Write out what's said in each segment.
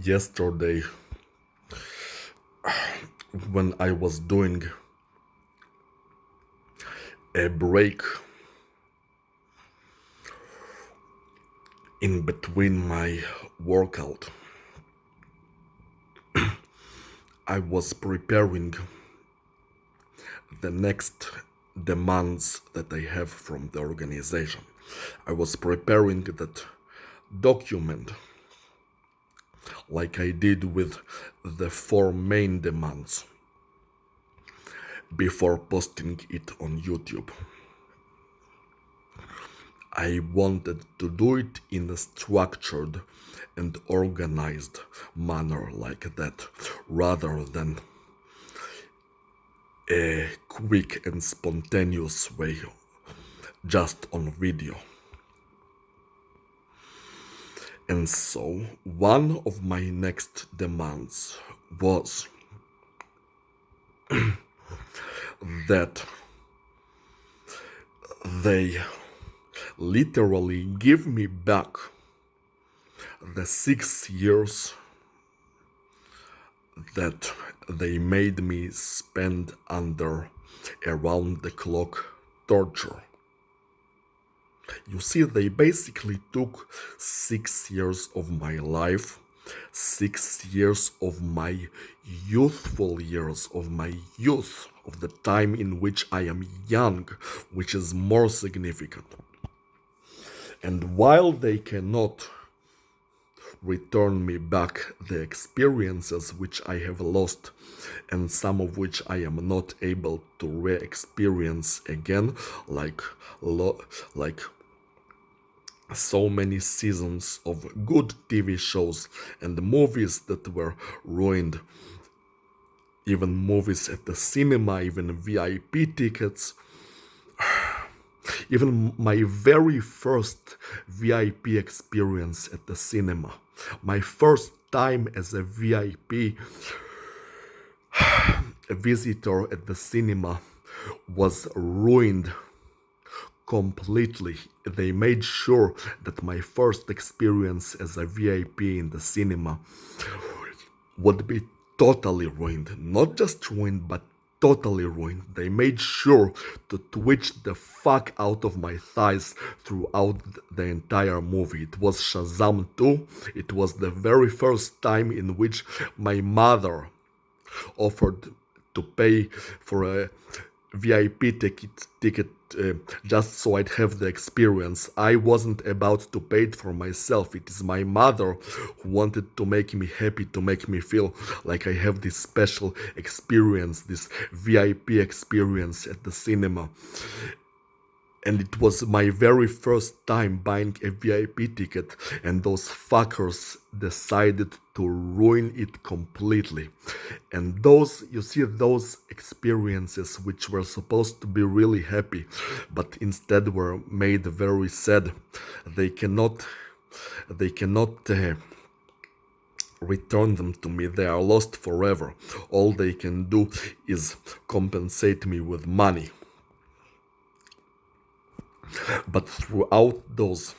Yesterday, when I was doing a break in between my workout, I was preparing the next demands that I have from the organization. I was preparing that document like I did with the four main demands before posting it on YouTube. I wanted to do it in a structured and organized manner like that, rather than a quick and spontaneous way just on video. And so, one of my next demands was that they literally give me back the 6 years that they made me spend under around the clock torture. You see, they basically took 6 years of my life, 6 years of my youthful years, of my youth, of the time in which I am young, which is more significant. And while they cannot return me back the experiences which I have lost and some of which I am not able to re-experience again, like so many seasons of good TV shows and movies that were ruined, even movies at the cinema, even VIP tickets, even my very first VIP experience at the cinema, my first time as a VIP visitor at the cinema was ruined completely. They made sure that my first experience as a VIP in the cinema would be totally ruined. Not just ruined, but totally ruined. They made sure to twitch the fuck out of my thighs throughout the entire movie. It was Shazam 2. It was the very first time in which my mother offered to pay for a VIP ticket just so I'd have the experience. I wasn't about to pay it for myself. It is my mother who wanted to make me happy, to make me feel like I have this special experience, this VIP experience at the cinema. And it was my very first time buying a VIP ticket, and those fuckers decided to ruin it completely. And those, you see, those experiences which were supposed to be really happy, but instead were made very sad. They cannot return them to me. They are lost forever. All they can do is compensate me with money. But throughout those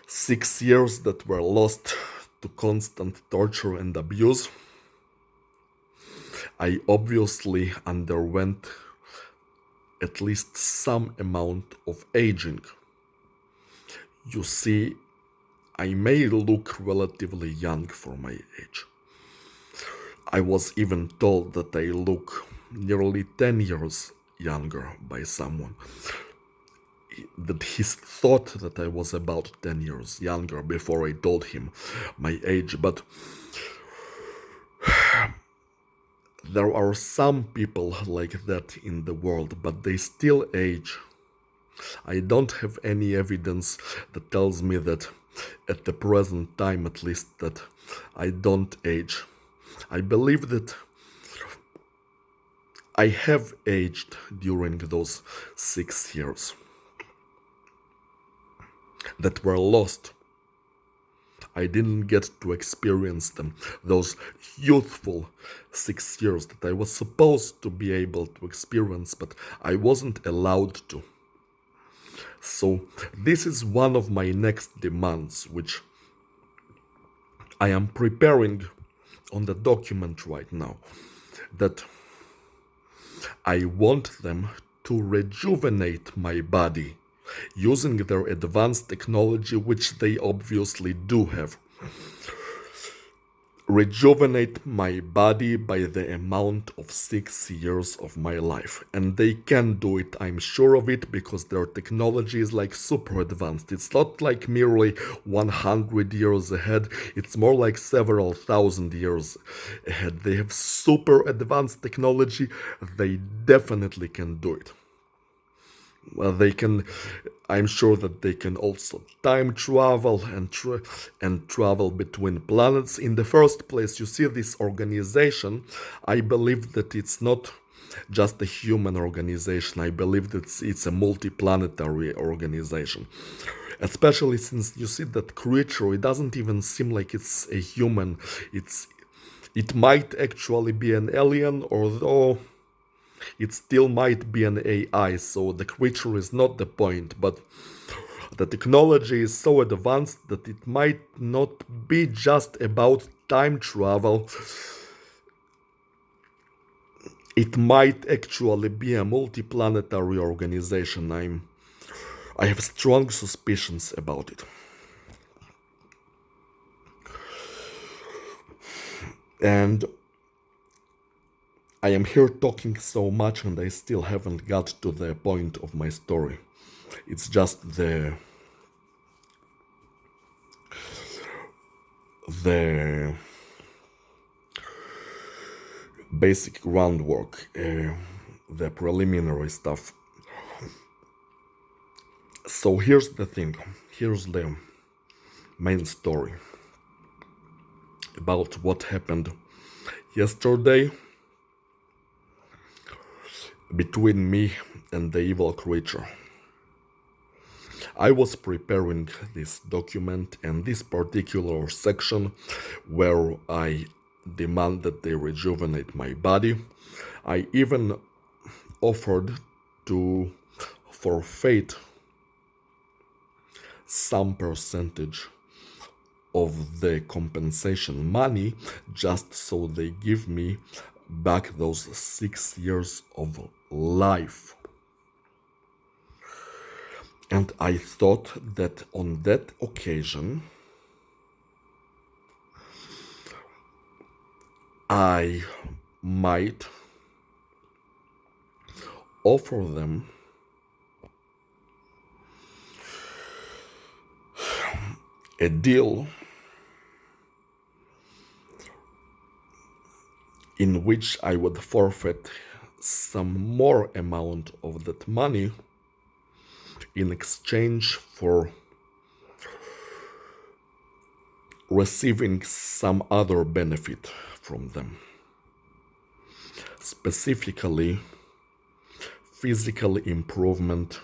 6 years that were lost to constant torture and abuse, I obviously underwent at least some amount of aging. You see, I may look relatively young for my age. I was even told that I look nearly 10 years younger by someone. That he thought that I was about 10 years younger before I told him my age. But there are some people like that in the world, but they still age. I don't have any evidence that tells me that at the present time, at least, that I don't age. I believe that I have aged during those 6 years that were lost. I didn't get to experience them, those youthful 6 years that I was supposed to be able to experience, but I wasn't allowed to. So this is one of my next demands, which I am preparing on the document right now that I want them to rejuvenate my body using their advanced technology, which they obviously do have. Rejuvenate my body by the amount of 6 years of my life. And they can do it, I'm sure of it, because their technology is like super advanced. It's not like merely 100 years ahead, it's more like several thousand years ahead. They have super advanced technology, they definitely can do it. They can, I'm sure that they can also time travel and travel between planets. In the first place, you see this organization, I believe that it's not just a human organization. I believe that it's a multi-planetary organization, especially since you see that creature, it doesn't even seem like it's a human. It might actually be an alien, although it still might be an AI, so the creature is not the point, but the technology is so advanced that it might not be just about time travel. It might actually be a multiplanetary organization. I have strong suspicions about it. And I am here talking so much and I still haven't got to the point of my story. It's just the basic groundwork, the preliminary stuff. So here's the thing, here's the main story about what happened yesterday between me and the evil creature. I was preparing this document and this particular section where I demand that they rejuvenate my body. I even offered to forfeit some percentage of the compensation money just so they give me back those 6 years of life. And I thought that on that occasion, I might offer them a deal in which I would forfeit some more amount of that money in exchange for receiving some other benefit from them. Specifically, physical improvements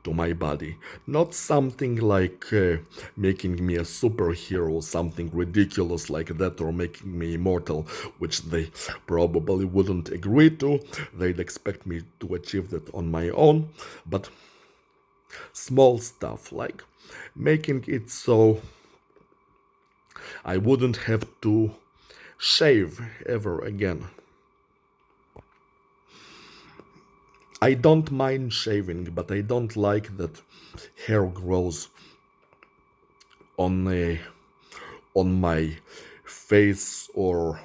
to my body. Not something like making me a superhero, something ridiculous like that, or making me immortal, which they probably wouldn't agree to. They'd expect me to achieve that on my own, but small stuff like making it so I wouldn't have to shave ever again. I don't mind shaving, but I don't like that hair grows on on my face or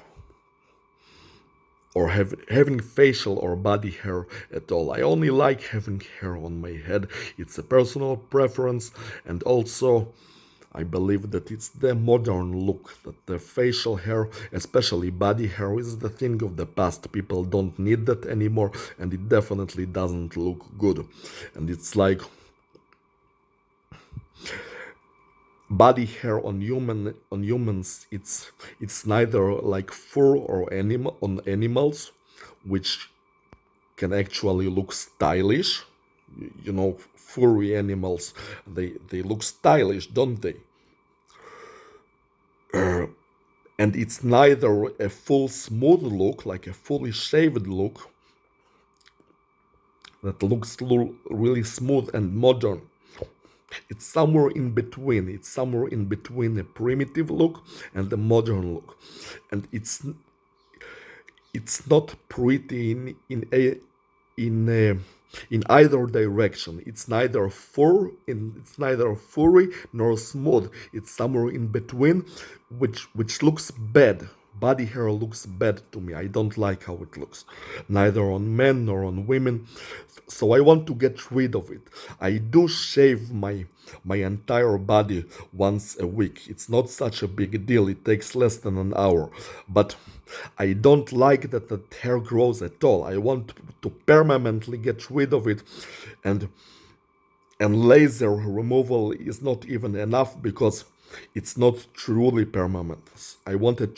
having facial or body hair at all. I only like having hair on my head. It's a personal preference, and also I believe that it's the modern look, that the facial hair, especially body hair, is the thing of the past. People don't need that anymore, and it definitely doesn't look good. And it's like body hair on humans, it's neither like fur or animal on animals, which can actually look stylish. You know, furry animals, they look stylish, don't they? And it's neither a full smooth look, like a fully shaved look that looks really smooth and modern, It's somewhere in between. It's somewhere in between a primitive look and the modern look, and it's not pretty in in either direction. It's neither it's neither furry nor smooth. It's somewhere in between, which looks bad. Body hair looks bad to me. I don't like how it looks, neither on men nor on women. So I want to get rid of it. I do shave my entire body once a week. It's not such a big deal. It takes less than an hour, but I don't like that the hair grows at all. I want to permanently get rid of it, and laser removal is not even enough because it's not truly permanent. I want a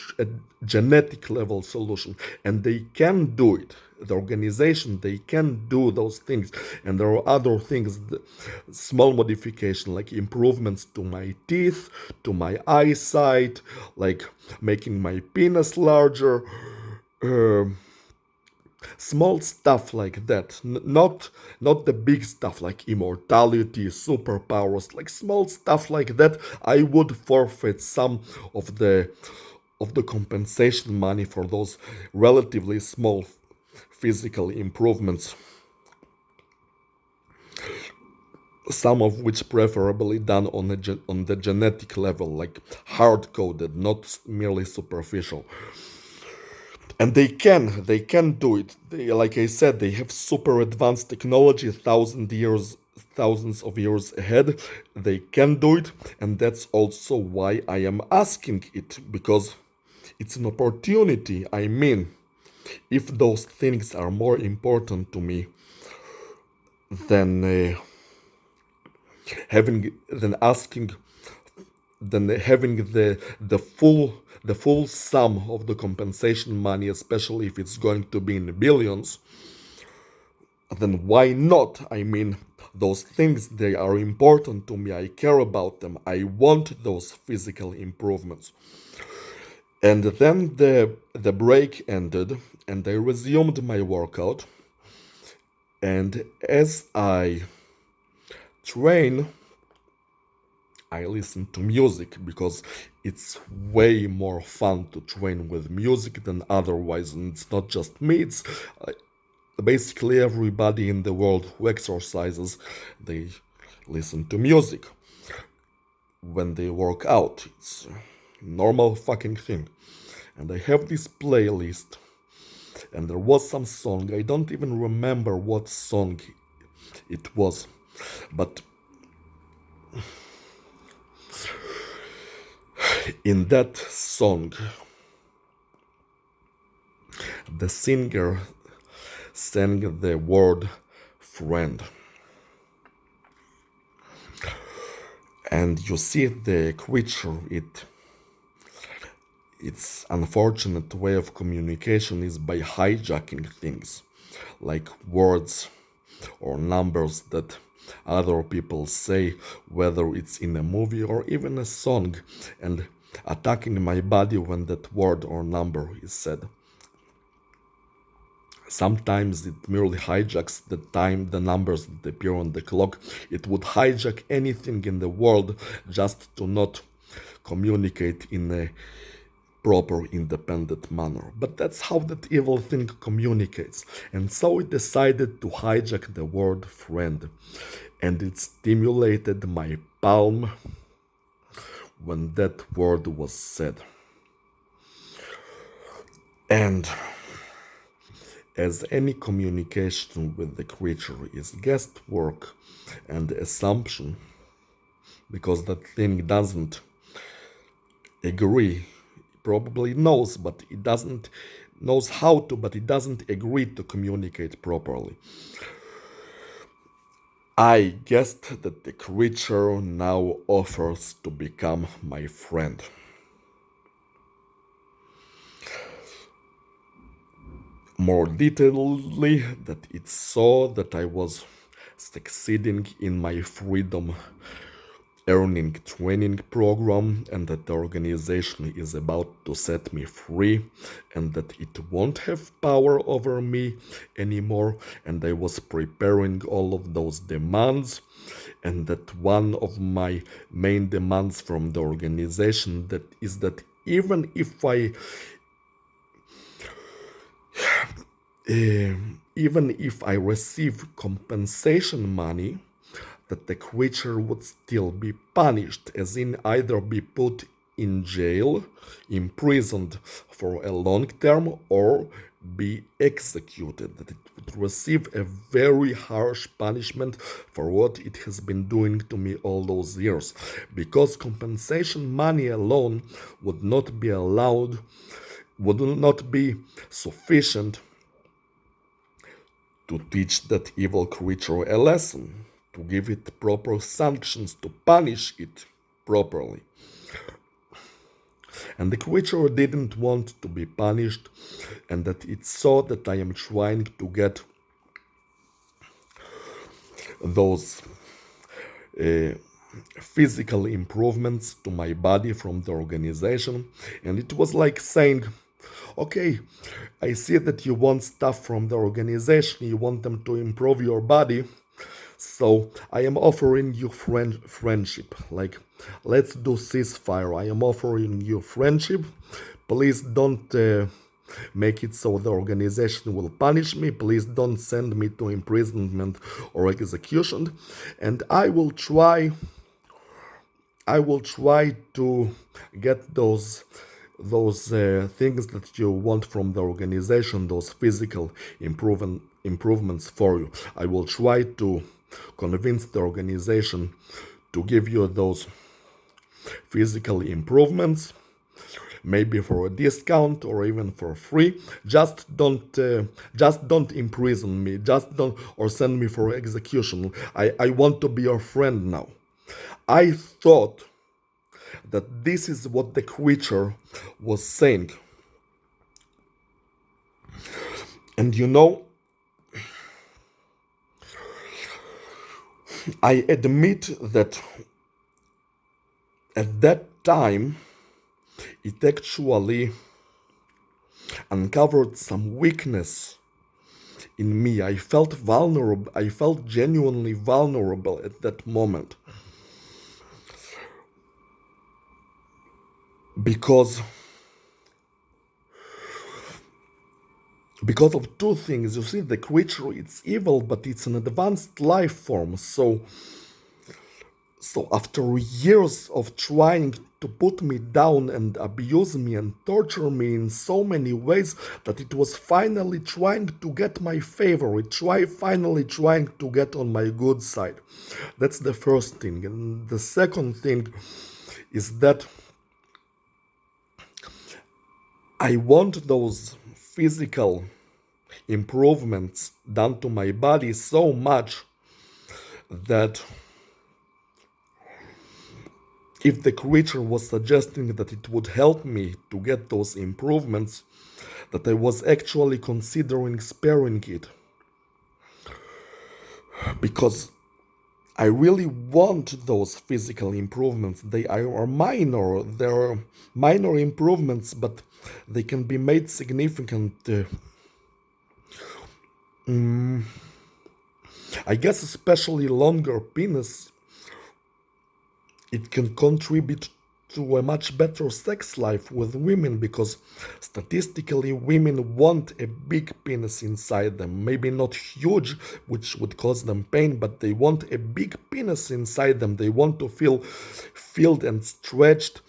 genetic level solution, and they can do it. The organization, they can do those things, and there are other things, small modification like improvements to my teeth, to my eyesight, like making my penis larger, uh, small stuff like that. Not the big stuff like immortality, superpowers, like small stuff like that. I would forfeit some of the compensation money for those relatively small physical improvements, some of which preferably done on on the genetic level, like hard coded, not merely superficial. And they can do it. Like I said, they have super advanced technology, thousands of years ahead. They can do it, and that's also why I am asking it, because it's an opportunity. I mean, if those things are more important to me than asking, than having the full sum of the compensation money, especially if it's going to be in billions, then why not? I mean, those things, they are important to me. I care about them. I want those physical improvements. And then the break ended, and I resumed my workout. And as I train, I listen to music because it's way more fun to train with music than otherwise. And it's not just me, it's basically everybody in the world who exercises, they listen to music when they work out. It's a normal fucking thing. And I have this playlist, and there was some song, I don't even remember what song it was, but in that song, the singer sang the word friend. And you see, the creature, its unfortunate way of communication is by hijacking things like words or numbers that other people say, whether it's in a movie or even a song, and attacking my body when that word or number is said. Sometimes it merely hijacks the time, the numbers that appear on the clock. It would hijack anything in the world just to not communicate in a proper, independent manner. But that's how that evil thing communicates. And so it decided to hijack the word friend. And it stimulated my palm when that word was said. And as any communication with the creature is guesswork and assumption, because that thing doesn't agree, probably knows, but it doesn't knows how to, but it doesn't agree to communicate properly. I guessed that the creature now offers to become my friend. More detailedly, that it saw that I was succeeding in my freedom earning training program, and that the organization is about to set me free and that it won't have power over me anymore. And I was preparing all of those demands, and that one of my main demands from the organization that is that even if I receive compensation money, that the creature would still be punished, as in either be put in jail, imprisoned for a long term, or be executed, that it would receive a very harsh punishment for what it has been doing to me all those years. Because compensation money alone would not be allowed, would not be sufficient to teach that evil creature a lesson, to give it proper sanctions, to punish it properly. And the creature didn't want to be punished, and that it saw that I am trying to get those uh, physical improvements to my body from the organization. And it was like saying, okay, I see that you want stuff from the organization, you want them to improve your body, so I am offering you friendship. Like, let's do ceasefire. I am offering you friendship. Please don't make it so the organization will punish me. Please don't send me to imprisonment or execution. And I will try to get those things that you want from the organization, those physical improvements for you. I will try to convince the organization to give you those physical improvements, maybe for a discount or even for free. Just don't imprison me. Just don't, or send me for execution. I want to be your friend now. I thought that this is what the creature was saying. And I admit that at that time it actually uncovered some weakness in me. I felt vulnerable. I felt genuinely vulnerable at that moment. Because of two things. You see, the creature, it's evil, but it's an advanced life form. So after years of trying to put me down and abuse me and torture me in so many ways, that it was finally trying to get my favor. Finally trying to get on my good side. That's the first thing. And the second thing is that I want those physical improvements done to my body so much that if the creature was suggesting that it would help me to get those improvements, that I was actually considering sparing it. Because I really want those physical improvements. They are minor. They're minor improvements, but they can be made significant. I guess especially longer penis, it can contribute to a much better sex life with women, because statistically women want a big penis inside them. Maybe not huge, which would cause them pain, but they want a big penis inside them. They want to feel filled and stretched,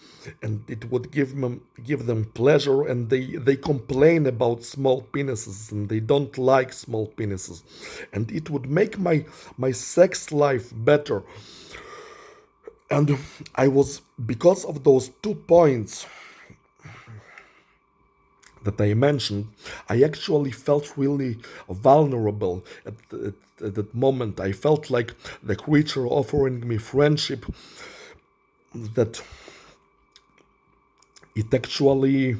and it would give them pleasure. And they complain about small penises, and they don't like small penises, and it would make my sex life better. And I was, because of those 2 points that I mentioned, I actually felt really vulnerable at that moment. I felt like the creature offering me friendship, that it actually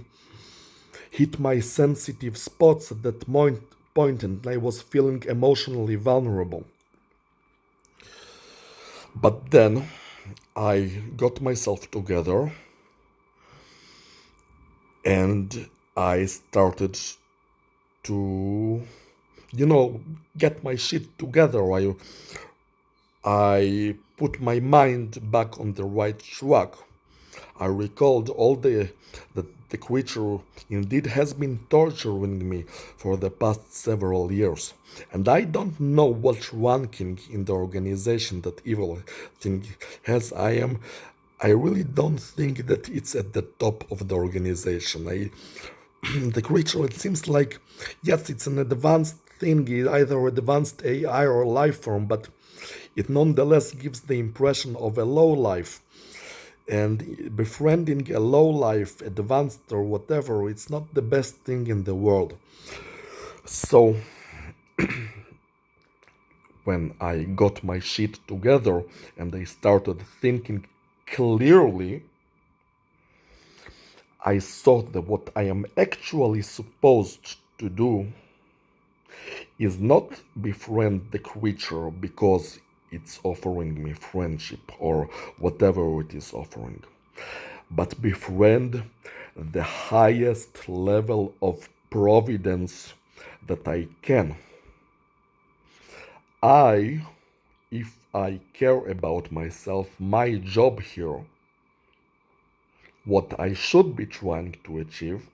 hit my sensitive spots at that point, and I was feeling emotionally vulnerable. But then I got myself together and I started to, you know, get my shit together. I put my mind back on the right track. I recalled all that the creature indeed has been torturing me for the past several years. And I don't know what ranking in the organization that evil thing has. I really don't think that it's at the top of the organization. The creature, it seems like, yes, it's an advanced thing, either advanced AI or life form, but it nonetheless gives the impression of a low life. And befriending a low life, advanced or whatever, it's not the best thing in the world. So when I got my shit together and I started thinking clearly, I saw that what I am actually supposed to do is not befriend the creature because it's offering me friendship or whatever it is offering, but befriend the highest level of providence that I can. If I care about myself, my job here, what I should be trying to achieve,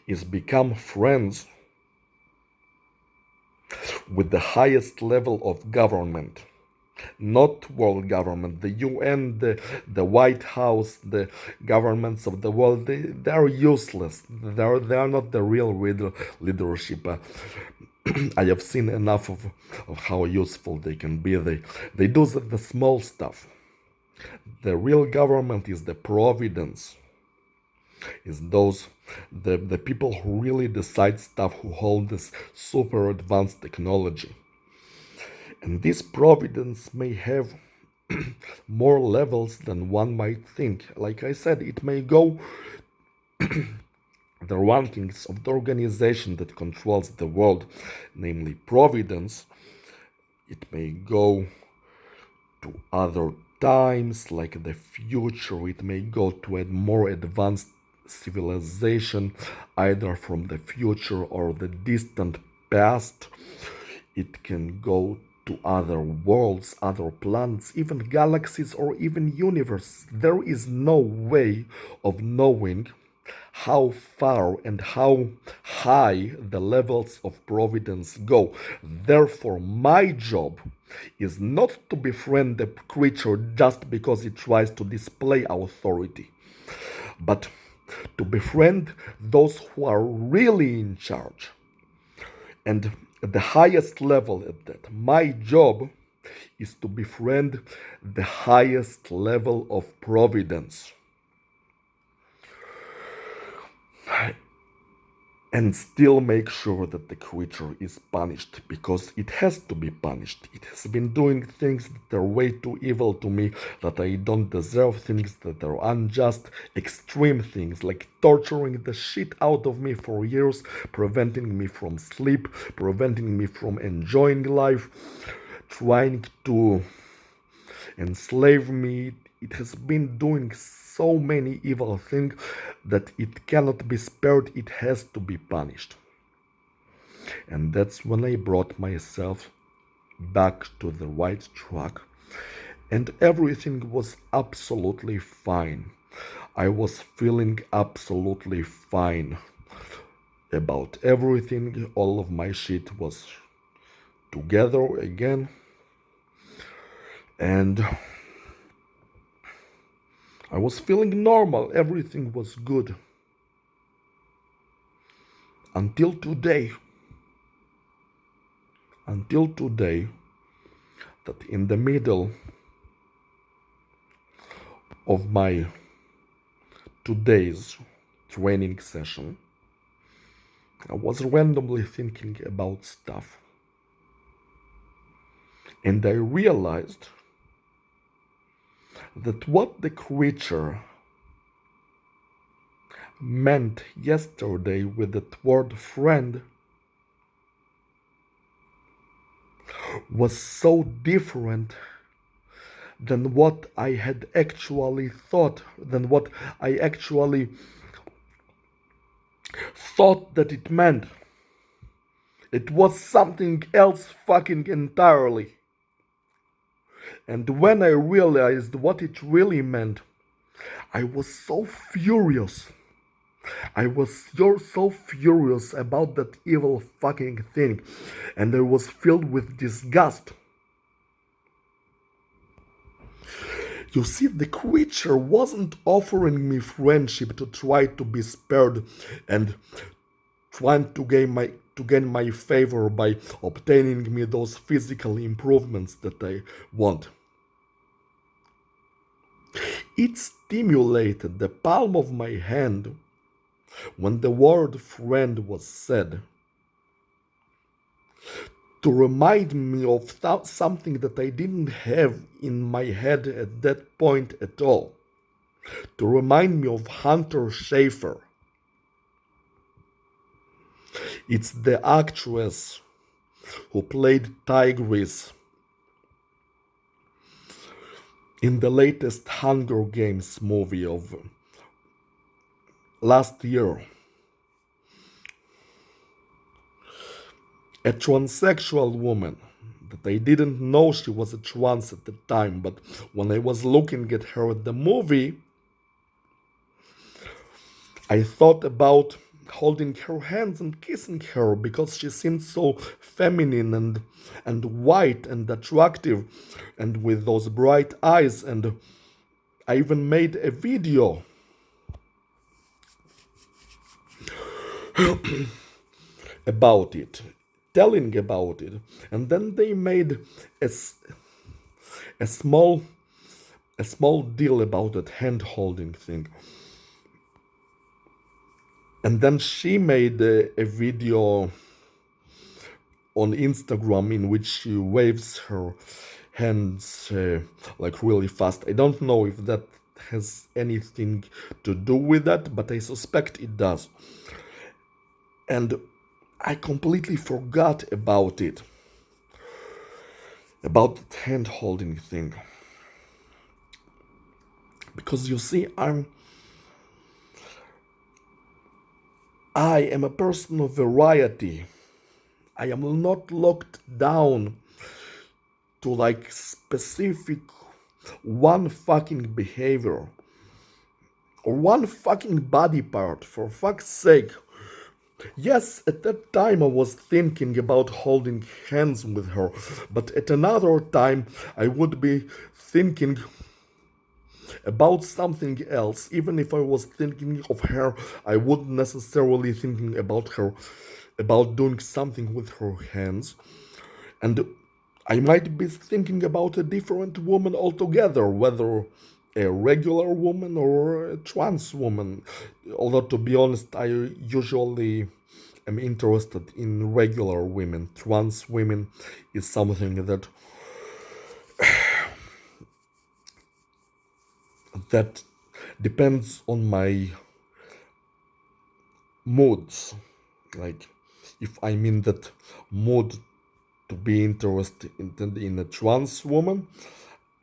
is become friends with the highest level of government. Not world government, the UN, the White House, the governments of the world, they are useless. They are not the real leadership. I have seen enough of how useful they can be. They do the small stuff. The real government is the providence, is the people who really decide stuff, who hold this super advanced technology. And this providence may have more levels than one might think. Like I said, it may go the rankings of the organization that controls the world, namely Providence. It may go to other times, like the future. It may go to a more advanced civilization, either from the future or the distant past. It can go to other worlds, other planets, even galaxies, or even universes. There is no way of knowing how far and how high the levels of providence go. Therefore, my job is not to befriend the creature just because it tries to display authority, but to befriend those who are really in charge. And at the highest level at that, my job is to befriend the highest level of providence. And still make sure that the creature is punished, because it has to be punished. It has been doing things that are way too evil to me, that I don't deserve, things that are unjust, extreme things like torturing the shit out of me for years, preventing me from sleep, preventing me from enjoying life, trying to enslave me. It has been doing so many evil things that it cannot be spared, it has to be punished. And that's when I brought myself back to the right track, and everything was absolutely fine. I was feeling absolutely fine about everything. All of my shit was together again, and I was feeling normal. Everything was good. Until today. Until today, that in the middle of my today's training session, I was randomly thinking about stuff. And I realized that what the creature meant yesterday with that word friend was so different than what I had actually thought, than what I actually thought that it meant. It was something else fucking entirely. And when I realized what it really meant, I was so furious. I was so furious about that evil fucking thing, and I was filled with disgust. You see, the creature wasn't offering me friendship to try to be spared and trying to gain my favor by obtaining me those physical improvements that I want. It stimulated the palm of my hand when the word friend was said to remind me of something that I didn't have in my head at that point at all. To remind me of Hunter Schafer. It's the actress who played Tigris in the latest Hunger Games movie of last year. A transsexual woman that I didn't know she was a trans at the time, but when I was looking at her at the movie, I thought about holding her hands and kissing her because she seemed so feminine and white and attractive and with those bright eyes, and I even made a video about it, telling about it. And then they made a, a small a small deal about that hand holding thing. And then she made a video on Instagram in which she waves her hands like really fast. I don't know if that has anything to do with that, but I suspect it does. And I completely forgot about it, about that hand holding thing. Because you see, I am a person of variety. I am not locked down to like specific one fucking behavior or one fucking body part, for fuck's sake. Yes, at that time I was thinking about holding hands with her, but at another time I would be thinking about something else. Even if I was thinking of her, I wouldn't necessarily thinking about her, about doing something with her hands. And I might be thinking about a different woman altogether, whether a regular woman or a trans woman. Although, to be honest, I usually am interested in regular women. Trans women is something that depends on my moods. Like, if I'm in that mood to be interested in a trans woman,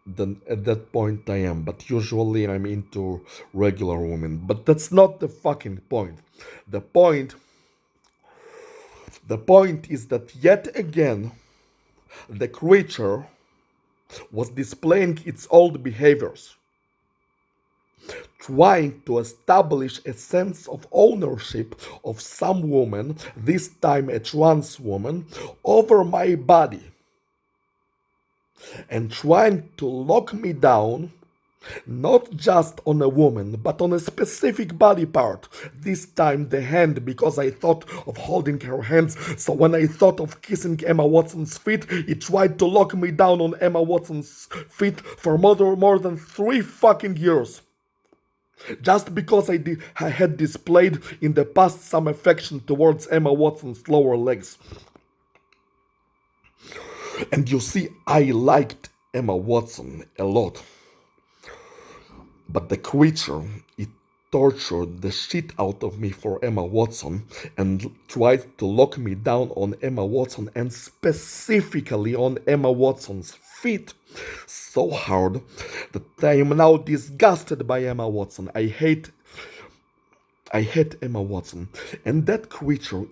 then at that point I am. But usually I'm into regular women. But that's not the fucking point. The point, the point is that yet again, the creature was displaying its old behaviors, trying to establish a sense of ownership of some woman, this time a trans woman, over my body, and trying to lock me down not just on a woman, but on a specific body part. This time the hand, because I thought of holding her hands. So when I thought of kissing Emma Watson's feet, it tried to lock me down on Emma Watson's feet for more than 3 fucking years. Just because I had displayed in the past some affection towards Emma Watson's lower legs. And you see, I liked Emma Watson a lot. But the creature, tortured the shit out of me for Emma Watson and tried to lock me down on Emma Watson and specifically on Emma Watson's feet so hard that I am now disgusted by Emma Watson. I hate Emma Watson. And that creature,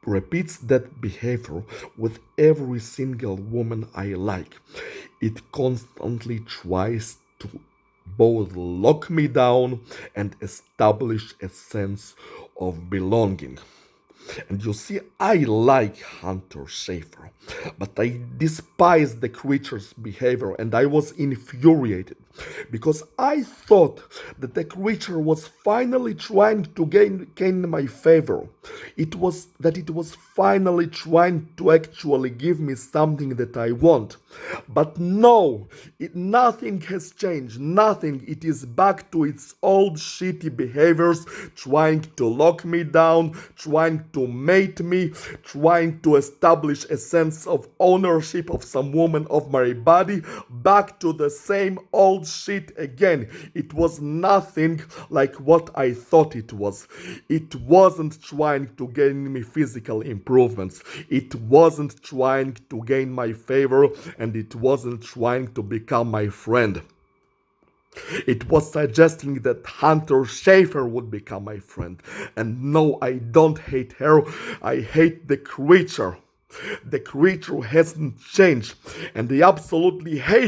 repeats that behavior with every single woman I like. It constantly tries to both lock me down and establish a sense of belonging. And you see, I like Hunter Schafer, but I despise the creature's behavior and I was infuriated because I thought that the creature was finally trying to gain my favor. It was finally trying to actually give me something that I want. But no, nothing has changed. Nothing. It is back to its old shitty behaviors, trying to lock me down, trying to mate me, trying to establish a sense of ownership of some woman of my body. Back to the same old shit again. It was nothing like what I thought it was. It wasn't trying to gain me physical improvements. It wasn't trying to gain my favor, and it wasn't trying to become my friend. It was suggesting that Hunter Schafer would become my friend. And no, I don't hate her. I hate the creature. The creature hasn't changed, and I absolutely hate